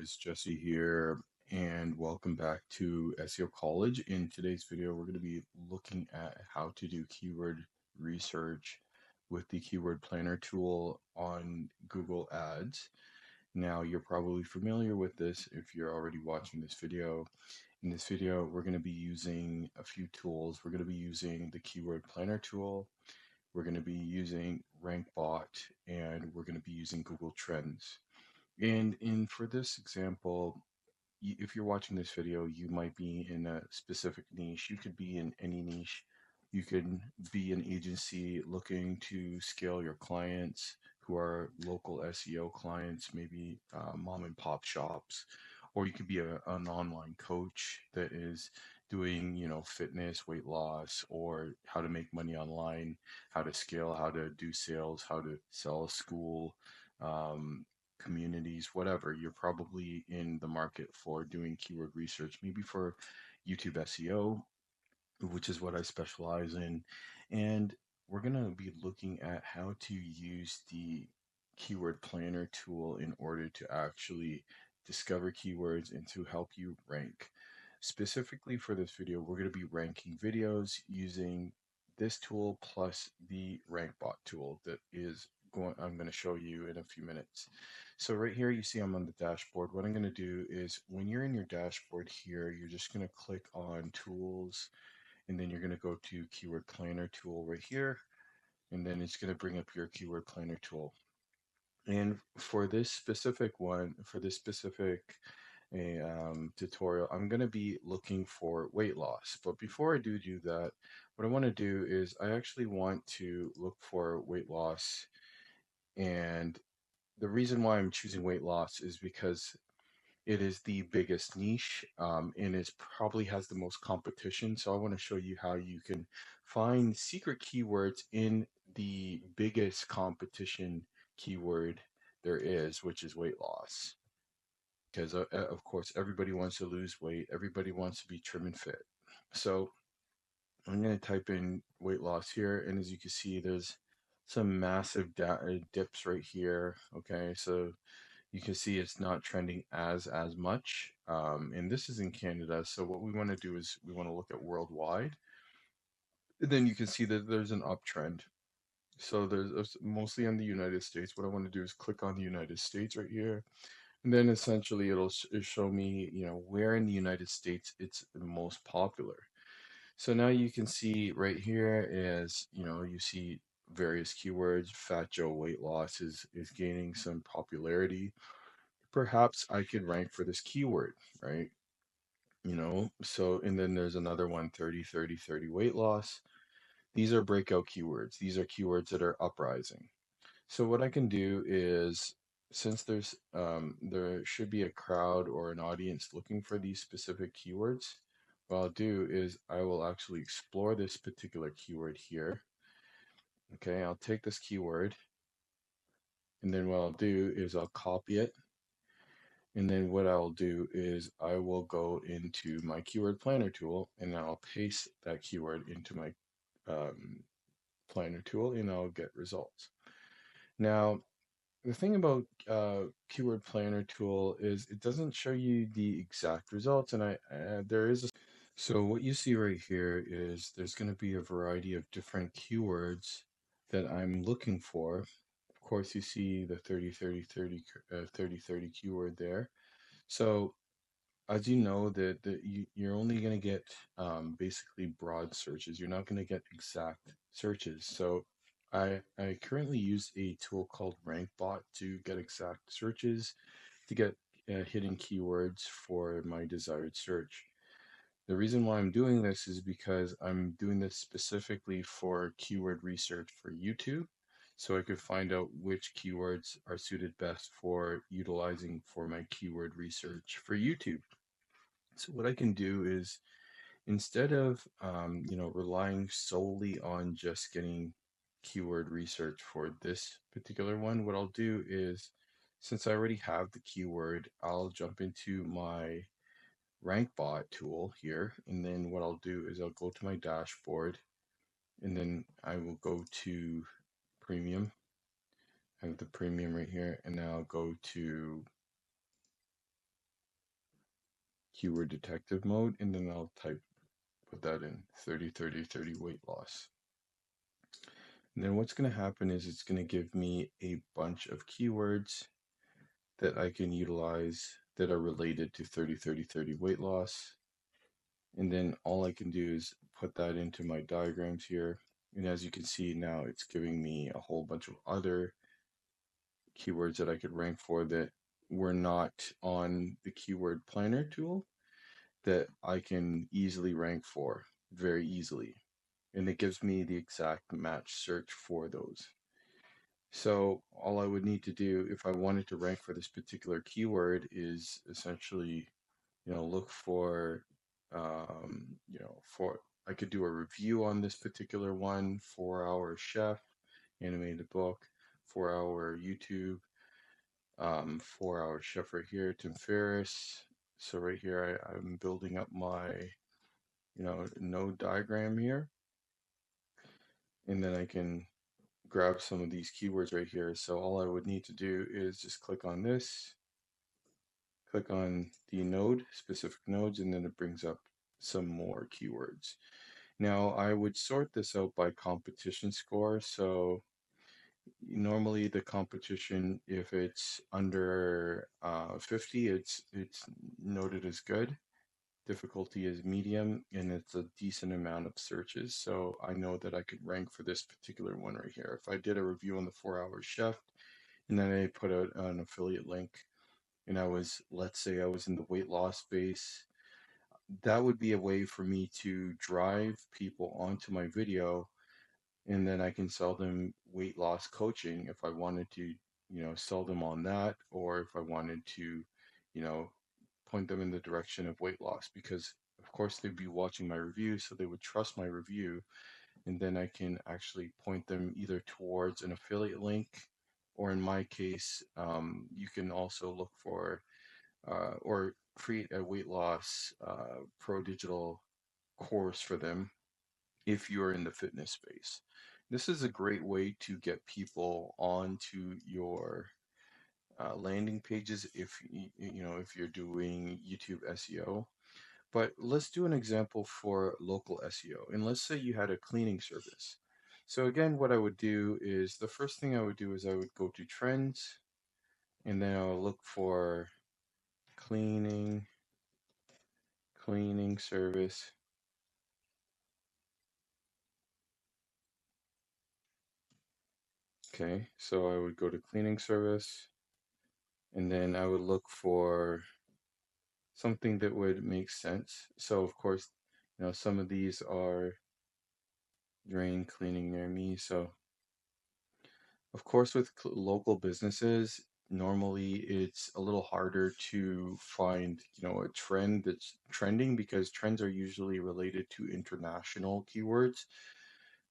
It's Jesse here, and welcome back to SEO College. In today's video, we're going to be looking at how to do keyword research with the Keyword Planner tool on Google Ads. Now, you're probably familiar with this if you're already watching this video. In this video, we're going to be using a few tools. We're going to be using the Keyword Planner tool. We're going to be using RankBot, and we're going to be using Google Trends. And for this example, if you're watching this video, you might be in a specific niche. You could be in any niche. You could be an agency looking to scale your clients who are local SEO clients, maybe mom and pop shops, or you could be an online coach that is doing, fitness, weight loss, or how to make money online, how to scale, how to do sales, how to sell a school, um, communities, whatever. You're probably in the market for doing keyword research, maybe for YouTube SEO, which is what I specialize in. And we're going to be looking at how to use the keyword planner tool in order to actually discover keywords and to help you rank. Specifically for this video, we're going to be ranking videos using this tool plus the RankBot tool that I'm going to show you in a few minutes. So right here, you see I'm on the dashboard. What I'm going to do is when you're in your dashboard here, you're just going to click on tools, and then you're going to go to Keyword Planner tool right here, and then it's going to bring up your Keyword Planner tool. And for this specific tutorial, I'm going to be looking for weight loss. But before I do that, what I want to do is I actually want to look for weight loss. And the reason why I'm choosing weight loss is because it is the biggest niche, and it probably has the most competition. So I want to show you how you can find secret keywords in the biggest competition keyword there is, which is weight loss. Because of course, everybody wants to lose weight. Everybody wants to be trim and fit. So I'm going to type in weight loss here. And as you can see, there's some massive dips right here. Okay, so you can see it's not trending as much, and this is in Canada. So what we want to do is we want to look at worldwide, and then you can see that there's an uptrend. So there's mostly on the United States. What I want to do is click on the United States right here, and then essentially it'll show me, where in the United States it's the most popular. So now you can see right here is, you see various keywords. Fat Joe weight loss is gaining some popularity. Perhaps I could rank for this keyword, right? So, and then there's another one, 30, 30, 30 weight loss. These are breakout keywords. These are keywords that are uprising. So what I can do is, since there should be a crowd or an audience looking for these specific keywords, what I'll do is I will actually explore this particular keyword here. Okay, I'll take this keyword, and then what I'll do is I'll copy it. And then what I'll do is I will go into my keyword planner tool, and I'll paste that keyword into my um, planner tool, and I'll get results. Now, the thing about keyword planner tool is it doesn't show you the exact results, and there is so what you see right here is there's going to be a variety of different keywords that I'm looking for. Of course, you see the 30 30 30 30 30 keyword there. So as you know, you're only going to get basically broad searches. You're not going to get exact searches. So I currently use a tool called RankBot to get exact searches, to get hidden keywords for my desired search. The reason why I'm doing this is because I'm doing this specifically for keyword research for YouTube, so I could find out which keywords are suited best for utilizing for my keyword research for YouTube. So what I can do is, instead of relying solely on just getting keyword research for this particular one, what I'll do is, since I already have the keyword, I'll jump into my RankBot tool here, and then what I'll do is I'll go to my dashboard, and then I will go to premium. I have the premium right here, and now I'll go to keyword detective mode, and then I'll put that in 30, 30, 30 weight loss. And then what's going to happen is it's going to give me a bunch of keywords that I can utilize that are related to 30, 30, 30 weight loss. And then all I can do is put that into my diagrams here. And as you can see now, it's giving me a whole bunch of other keywords that I could rank for that were not on the keyword planner tool that I can easily rank for very easily. And it gives me the exact match search for those. So all I would need to do if I wanted to rank for this particular keyword is essentially, look for, for I could do a review on this particular one, 4-hour chef, animated book, 4-hour YouTube, 4-hour chef right here, Tim Ferriss. So right here, I'm building up my, node diagram here, and then I can grab some of these keywords right here. So all I would need to do is just click on this, click on the node, specific nodes, and then it brings up some more keywords. Now I would sort this out by competition score. So normally the competition, if it's under 50, it's noted as good. Difficulty is medium, and it's a decent amount of searches. So I know that I could rank for this particular one right here. If I did a review on the 4-hour chef, and then I put out an affiliate link, and let's say I was in the weight loss space, that would be a way for me to drive people onto my video, and then I can sell them weight loss coaching if I wanted to, sell them on that, or if I wanted to, you know, point them in the direction of weight loss, because of course they'd be watching my review, so they would trust my review, and then I can actually point them either towards an affiliate link, or in my case, you can also look for or create a weight loss pro digital course for them if you're in the fitness space. This is a great way to get people onto your landing pages if you're doing YouTube SEO. But let's do an example for local SEO. And let's say you had a cleaning service. So again, what I would do is the first thing I would do is I would go to trends, and then I'll look for cleaning service. Okay, so I would go to cleaning service, and then I would look for something that would make sense. So of course, some of these are drain cleaning near me. So of course, with local businesses, normally it's a little harder to find, a trend that's trending, because trends are usually related to international keywords,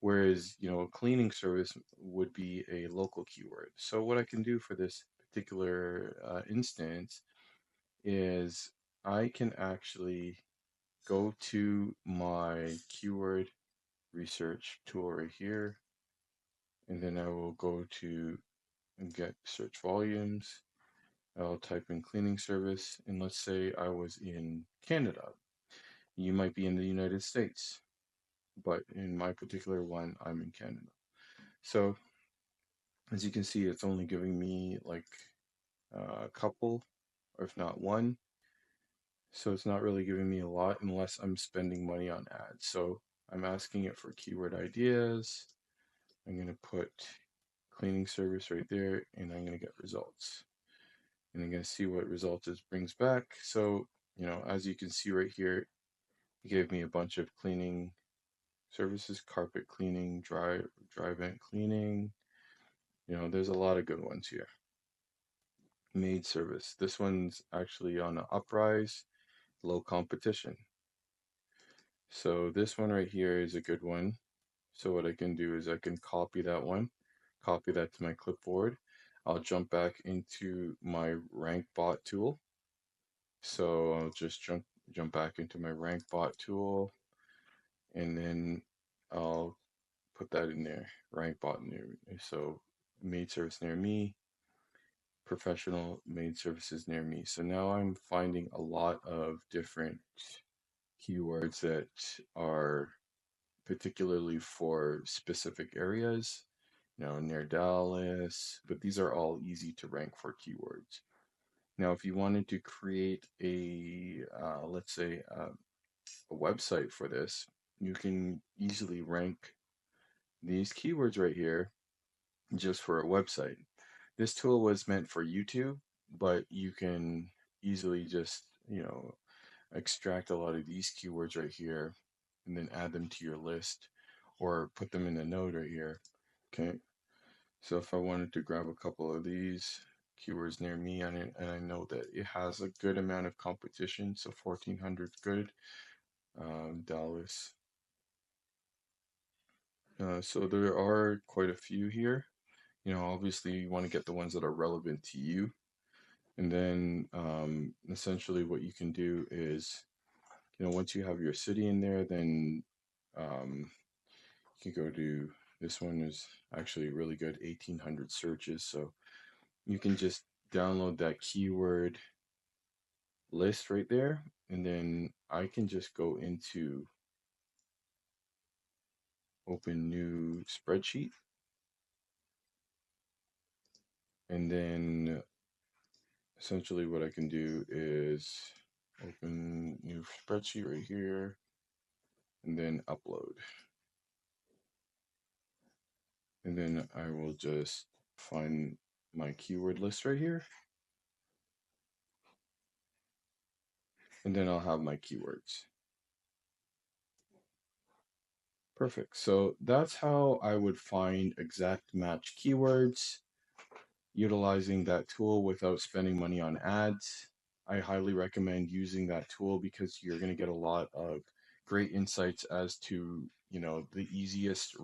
whereas, a cleaning service would be a local keyword. So what I can do for this particular instance is I can actually go to my keyword research tool right here, and then I will go to get search volumes. I'll type in cleaning service, and let's say I was in Canada. You might be in the United States, but in my particular one, I'm in Canada. So as you can see, it's only giving me like a couple, or if not one. So it's not really giving me a lot unless I'm spending money on ads. So I'm asking it for keyword ideas. I'm going to put cleaning service right there, and I'm going to get results. And I'm going to see what results it brings back. So, as you can see right here, it gave me a bunch of cleaning services: carpet cleaning, dry vent cleaning. There's a lot of good ones here. Maid service. This one's actually on an uprise, low competition. So this one right here is a good one. So what I can do is I can copy that one, copy that to my clipboard. I'll jump back into my RankBot tool. So I'll just jump back into my RankBot tool, and then I'll put that in there, RankBot near. So maid service near me, professional maid services near me. So now I'm finding a lot of different keywords that are particularly for specific areas, near Dallas, but these are all easy to rank for keywords. Now, if you wanted to create let's say, a website for this, you can easily rank these keywords right here just for a website. This tool was meant for YouTube, but you can easily just, extract a lot of these keywords right here and then add them to your list or put them in a node right here. Okay. So if I wanted to grab a couple of these keywords near me, and I know that it has a good amount of competition, so 1400 is good. Dallas. So there are quite a few here. Obviously you want to get the ones that are relevant to you. And then essentially what you can do is, once you have your city in there, then you can go to, this one is actually really good, 1800 searches. So you can just download that keyword list right there. And then I can just go into open new spreadsheet. And then essentially what I can do is open new spreadsheet right here and then upload. And then I will just find my keyword list right here. And then I'll have my keywords. Perfect. So that's how I would find exact match keywords utilizing that tool without spending money on ads. I highly recommend using that tool because you're going to get a lot of great insights as to, the easiest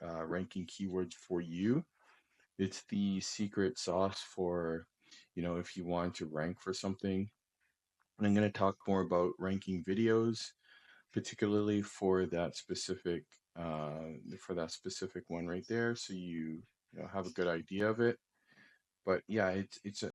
ranking keywords for you. It's the secret sauce for, if you want to rank for something. And I'm going to talk more about ranking videos, particularly for that specific one right there, so you know have a good idea of it. But yeah, it's